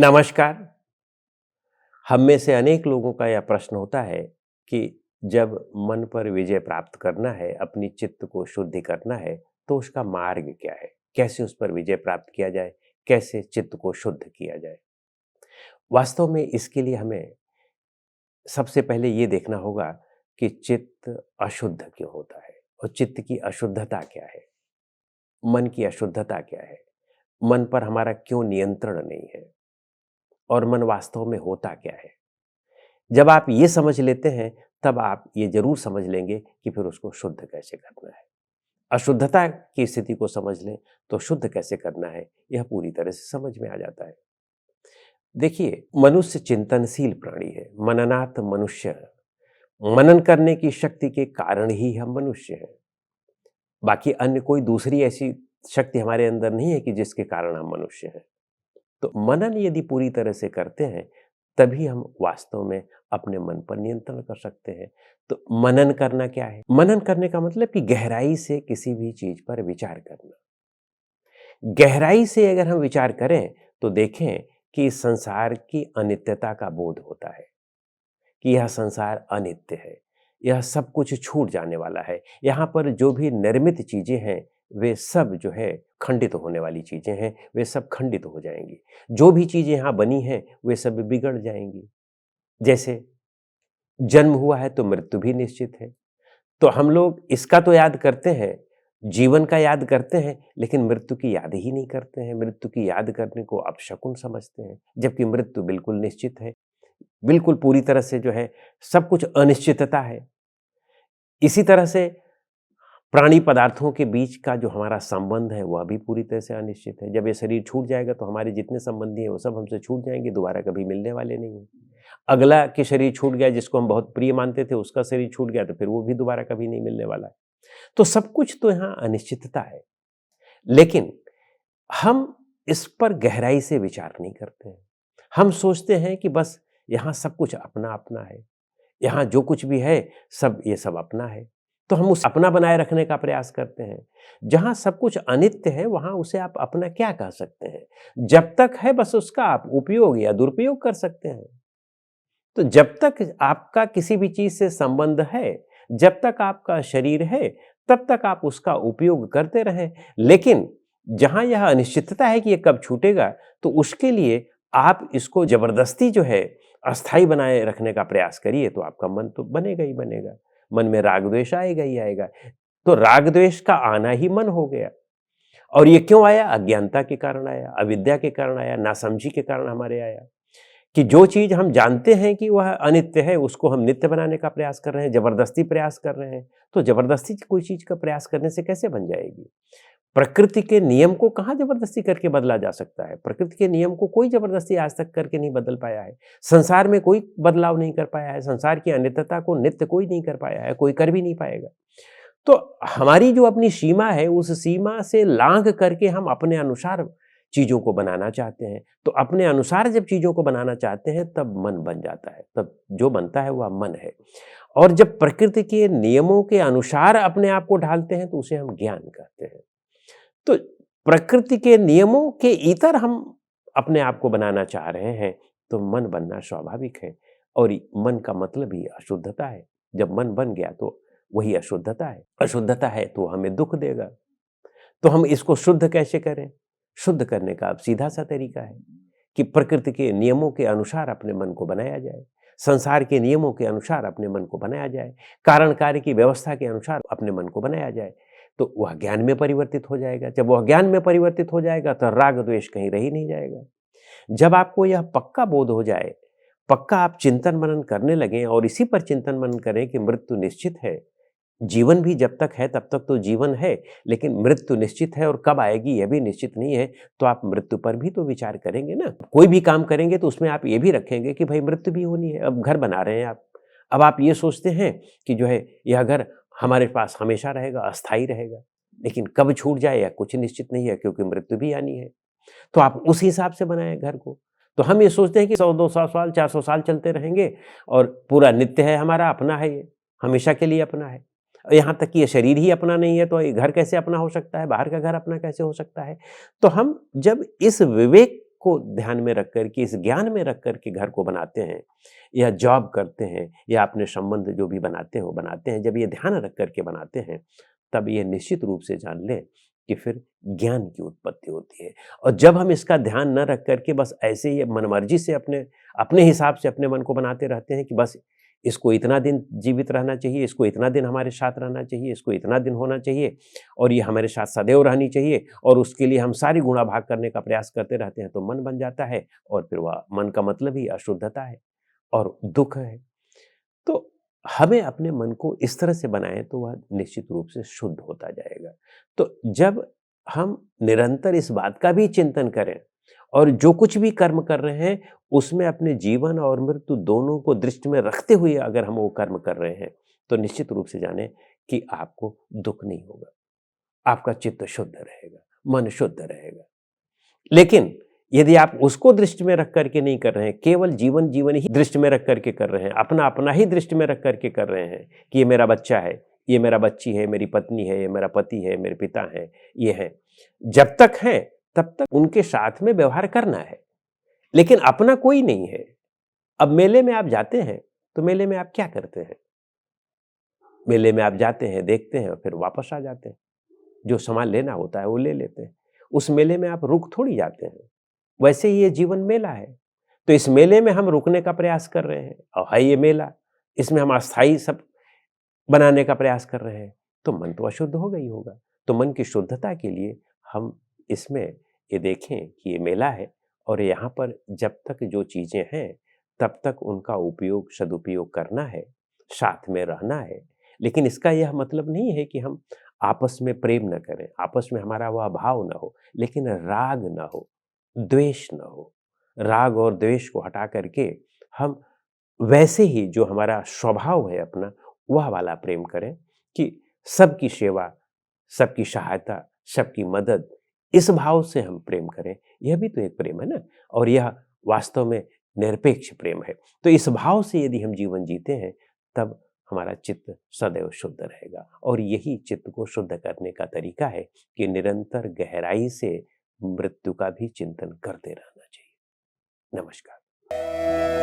नमस्कार। हम में से अनेक लोगों का यह प्रश्न होता है कि जब मन पर विजय प्राप्त करना है, अपनी चित्त को शुद्धि करना है, तो उसका मार्ग क्या है? कैसे उस पर विजय प्राप्त किया जाए? कैसे चित्त को शुद्ध किया जाए? वास्तव में इसके लिए हमें सबसे पहले ये देखना होगा कि चित्त अशुद्ध क्यों होता है और चित्त की अशुद्धता क्या है? मन की अशुद्धता क्या है? मन पर हमारा क्यों नियंत्रण नहीं है? और मन वास्तव में होता क्या है? जब आप ये समझ लेते हैं, तब आप ये ज़रूर समझ लेंगे कि फिर उसको शुद्ध कैसे करना है। अशुद्धता की स्थिति को समझ लें, तो शुद्ध कैसे करना है, यह पूरी तरह से समझ में आ जाता है। देखिए, मनुष्य चिंतनशील प्राणी है, मननात् मनुष्य। मनन करने की शक्ति के कारण ही हम मनुष्य हैं। बाकी अन्य कोई दूसरी ऐसी शक्ति हमारे अंदर नहीं है कि जिसके कारण हम मनुष्य हैं। तो मनन यदि पूरी तरह से करते हैं, तभी हम वास्तव में अपने मन पर नियंत्रण कर सकते हैं। तो मनन करना क्या है? मनन करने का मतलब कि गहराई से किसी भी चीज पर विचार करना। गहराई से अगर हम विचार करें, तो देखें कि इस संसार की अनित्यता का बोध होता है कि यह संसार अनित्य है, यह सब कुछ छूट जाने वाला है। यहाँ पर जो भी निर्मित चीजें हैं, वे सब जो है खंडित होने वाली चीजें हैं, वे सब खंडित हो जाएंगी। जो भी चीजें यहाँ बनी हैं, वे सब बिगड़ जाएंगी। जैसे जन्म हुआ है तो मृत्यु भी निश्चित है। तो हम लोग इसका तो याद करते हैं, जीवन का याद करते हैं, लेकिन मृत्यु की याद ही नहीं करते हैं। मृत्यु की याद करने को अपशकुन समझते हैं, जबकि मृत्यु बिल्कुल निश्चित है। बिल्कुल पूरी तरह से जो है सब कुछ अनिश्चितता है। इसी तरह से प्राणी पदार्थों के बीच का जो हमारा संबंध है, वह भी पूरी तरह से अनिश्चित है। जब ये शरीर छूट जाएगा, तो हमारे जितने संबंधी हैं वो सब हमसे छूट जाएंगे, दोबारा कभी मिलने वाले नहीं हैं। अगला के शरीर छूट गया, जिसको हम बहुत प्रिय मानते थे, उसका शरीर छूट गया, तो फिर वो भी दोबारा कभी नहीं मिलने वाला है। तो सब कुछ तो यहाँ अनिश्चितता है, लेकिन हम इस पर गहराई से विचार नहीं करते हैं। हम सोचते हैं कि बस यहाँ सब कुछ अपना अपना है, यहाँ जो कुछ भी है सब ये सब अपना है। तो हम उस अपना बनाए रखने का प्रयास करते हैं। जहाँ सब कुछ अनित्य है, वहाँ उसे आप अपना क्या कह सकते हैं? जब तक है बस उसका आप उपयोग या दुरुपयोग कर सकते हैं। तो जब तक आपका किसी भी चीज से संबंध है, जब तक आपका शरीर है, तब तक आप उसका उपयोग करते रहें। लेकिन जहां यह अनिश्चितता है कि ये कब छूटेगा, तो उसके लिए आप इसको जबरदस्ती जो है अस्थाई बनाए रखने का प्रयास करिए, तो आपका मन तो बनेगा ही बनेगा। मन में राग द्वेष आएगा ही आएगा। तो राग द्वेष का आना ही मन हो गया। और ये क्यों आया? अज्ञानता के कारण आया, अविद्या के कारण आया, नासमझी के कारण हमारे आया। कि जो चीज हम जानते हैं कि वह अनित्य है, उसको हम नित्य बनाने का प्रयास कर रहे हैं, जबरदस्ती प्रयास कर रहे हैं। तो जबरदस्ती कोई चीज का प्रयास करने से कैसे बन जाएगी? प्रकृति के नियम को कहाँ जबरदस्ती करके बदला जा सकता है? प्रकृति के नियम को कोई जबरदस्ती आज तक करके नहीं बदल पाया है। संसार में कोई बदलाव नहीं कर पाया है। संसार की अनित्यता को नित्य कोई नहीं कर पाया है, कोई कर भी नहीं पाएगा। तो हमारी जो अपनी सीमा है, उस सीमा से लांघ करके हम अपने अनुसार चीजों को बनाना चाहते हैं। तो अपने अनुसार जब चीजों को बनाना चाहते हैं, तब मन बन जाता है। तब जो बनता है वह मन है। और जब प्रकृति के नियमों के अनुसार अपने आप को ढालते हैं, तो उसे हम ज्ञान कहते हैं। तो प्रकृति के नियमों के इतर हम अपने आप को बनाना चाह रहे हैं, तो मन बनना स्वाभाविक है। और मन का मतलब ही अशुद्धता है। जब मन बन गया, तो वही अशुद्धता है। अशुद्धता है तो हमें दुख देगा। तो हम इसको शुद्ध कैसे करें? शुद्ध करने का अब सीधा सा तरीका है कि प्रकृति के नियमों के अनुसार अपने मन को बनाया जाए, संसार के नियमों के अनुसार अपने मन को बनाया जाए, कारण कार्य की व्यवस्था के अनुसार अपने मन को बनाया जाए। तो वह ज्ञान में परिवर्तित हो जाएगा। जब वह ज्ञान में परिवर्तित हो जाएगा, तो राग द्वेष कहीं रह ही नहीं जाएगा। जब आपको यह पक्का बोध हो जाए, पक्का आप चिंतन मनन करने लगें और इसी पर चिंतन मनन करें कि मृत्यु निश्चित है, जीवन भी जब तक है तब तक तो जीवन है, लेकिन मृत्यु निश्चित है और कब आएगी यह भी निश्चित नहीं है। तो आप मृत्यु पर भी तो विचार करेंगे ना। कोई भी काम करेंगे तो उसमें आप ये भी रखेंगे कि भाई मृत्यु भी होनी है। अब घर बना रहे हैं आप, अब आप ये सोचते हैं कि जो है यह घर हमारे पास हमेशा रहेगा, अस्थाई रहेगा, लेकिन कब छूट जाए यह कुछ निश्चित नहीं है, क्योंकि मृत्यु भी आनी है। तो आप उस हिसाब से बनाएं घर को। तो हम ये सोचते हैं कि 100-200 साल 400 साल चलते रहेंगे और पूरा नित्य है, हमारा अपना है, ये हमेशा के लिए अपना है। यहाँ तक कि ये शरीर ही अपना नहीं है, तो ये घर कैसे अपना हो सकता है? बाहर का घर अपना कैसे हो सकता है? तो हम जब इस विवेक को ध्यान में रख कर के, इस ज्ञान में रख कर के घर को बनाते हैं या जॉब करते हैं या अपने संबंध जो भी बनाते हो बनाते हैं, जब ये ध्यान रख कर के बनाते हैं, तब ये निश्चित रूप से जान लें कि फिर ज्ञान की उत्पत्ति होती है। और जब हम इसका ध्यान न रख कर के बस ऐसे ही मनमर्जी से अपने अपने हिसाब से अपने मन को बनाते रहते हैं कि बस इसको इतना दिन जीवित रहना चाहिए, इसको इतना दिन हमारे साथ रहना चाहिए, इसको इतना दिन होना चाहिए और ये हमारे साथ सदैव रहनी चाहिए, और उसके लिए हम सारी गुणा भाग करने का प्रयास करते रहते हैं, तो मन बन जाता है और फिर वह मन का मतलब ही अशुद्धता है और दुःख है। तो हमें अपने मन को इस तरह से बनाएँ तो वह निश्चित रूप से शुद्ध होता जाएगा। तो जब हम निरंतर इस बात का भी चिंतन करें और जो कुछ भी कर्म कर रहे हैं, उसमें अपने जीवन और मृत्यु दोनों को दृष्टि में रखते हुए अगर हम वो कर्म कर रहे हैं, तो निश्चित रूप से जानें कि आपको दुःख नहीं होगा। आपका चित्त शुद्ध रहेगा, मन शुद्ध रहेगा। लेकिन यदि आप उसको दृष्टि में रख कर के नहीं कर रहे हैं, केवल जीवन जीवन ही दृष्टि में रख कर के कर रहे हैं, अपना ही दृष्टि में रख कर के कर रहे हैं कि ये मेरा बच्चा है, ये मेरा बच्ची है, मेरी पत्नी है, ये मेरा पति है, मेरे पिता हैं, ये हैं। जब तक हैं, तब तक उनके साथ में व्यवहार करना है, लेकिन अपना कोई नहीं है। अब मेले में आप जाते हैं, तो मेले में आप क्या करते हैं? मेले में आप जाते हैं, देखते हैं और फिर वापस आ जाते हैं। जो सामान लेना होता है, वो ले लेते हैं। उस मेले में आप रुक थोड़ी जाते हैं। वैसे ही ये जीवन मेला है। तो इस मेले में हम रुकने का प्रयास कर रहे हैं और है ये मेला, इसमें हम अस्थायी सब बनाने का प्रयास कर रहे हैं, तो मन तो अशुद्ध होगा ही होगा। तो मन की शुद्धता के लिए हम इसमें ये देखें कि ये मेला है और यहाँ पर जब तक जो चीज़ें हैं, तब तक उनका उपयोग, सदुपयोग करना है, साथ में रहना है। लेकिन इसका यह मतलब नहीं है कि हम आपस में प्रेम न करें, आपस में हमारा वह भाव न हो, लेकिन राग न हो, द्वेष न हो। राग और द्वेष को हटा करके हम वैसे ही जो हमारा स्वभाव है अपना, वह वाला प्रेम करें कि सबकी सेवा, सबकी सहायता, सबकी मदद, इस भाव से हम प्रेम करें। यह भी तो एक प्रेम है ना, और यह वास्तव में निरपेक्ष प्रेम है। तो इस भाव से यदि हम जीवन जीते हैं, तब हमारा चित्त सदैव शुद्ध रहेगा और यही चित्त को शुद्ध करने का तरीका है कि निरंतर गहराई से मृत्यु का भी चिंतन करते रहना चाहिए। नमस्कार।